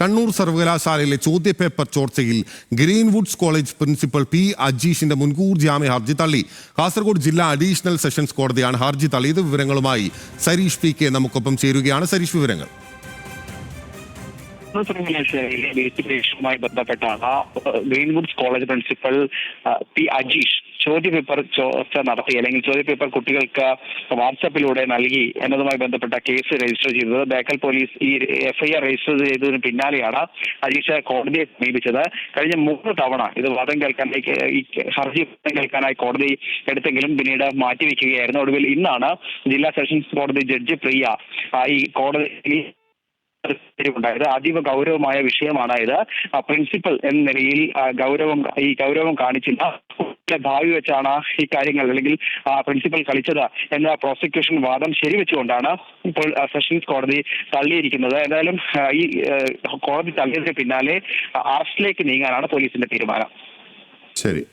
കണ്ണൂർ സർവകലാശാലയിലെ ചോദ്യപേപ്പർ ചോർച്ചയിൽ Greenwoods college principal P അജീഷിന്റെ മുൻകൂർ ജാമ്യ ഹർജി തള്ളി. കാസർഗോഡ് ജില്ലാ അഡീഷണൽ സെഷൻസ് കോടതിയാണ് ഹർജി തള്ളിയത്. വിവരങ്ങളുമായി സരീഷ് പി കെ നമുക്കൊപ്പം ചേരുകയാണ്. സരീഷ്, വിവരങ്ങൾ. സർവകലാശാലയിലെ വേസ്റ്റിലേഷനുമായി ബന്ധപ്പെട്ടാണ് Greenwoods college principal P Ajeesh ചോദ്യപേപ്പർ ചോർച്ച നടത്തി അല്ലെങ്കിൽ ചോദ്യപേപ്പർ കുട്ടികൾക്ക് വാട്സാപ്പിലൂടെ നൽകി എന്നതുമായി ബന്ധപ്പെട്ട കേസ് രജിസ്റ്റർ ചെയ്തത്. ബേക്കൽ പോലീസ് ഈ FIR രജിസ്റ്റർ ചെയ്തതിന് പിന്നാലെയാണ് അജീഷ് കോടതിയെ സമീപിച്ചത്. കഴിഞ്ഞ 3 തവണ ഇത് വാദം കേൾക്കാനായി ഈ ഹർജി കേൾക്കാനായി കോടതി എടുത്തെങ്കിലും പിന്നീട് മാറ്റിവെക്കുകയായിരുന്നു. ഒടുവിൽ ഇന്നാണ് ജില്ലാ സെഷൻസ് കോടതി ജഡ്ജി പ്രിയ ഈ കോടതി ഉണ്ടായത്. അതീവ ഗൗരവമായ വിഷയമാണ് ഇത്. പ്രിൻസിപ്പൽ എന്ന നിലയിൽ ഗൗരവം കാണിച്ചില്ല. ഭാവി വെച്ചാണ് ഈ കാര്യങ്ങൾ അല്ലെങ്കിൽ പ്രിൻസിപ്പൽ കളിച്ചത് എന്ന പ്രോസിക്യൂഷൻ വാദം ശരിവെച്ചുകൊണ്ടാണ് ഇപ്പോൾ സെഷൻസ് കോടതി തള്ളിയിരിക്കുന്നത്. എന്തായാലും ഈ കോടതി തള്ളിയതിന് പിന്നാലെ അറസ്റ്റിലേക്ക് നീങ്ങാനാണ് പോലീസിന്റെ തീരുമാനം. ശരി.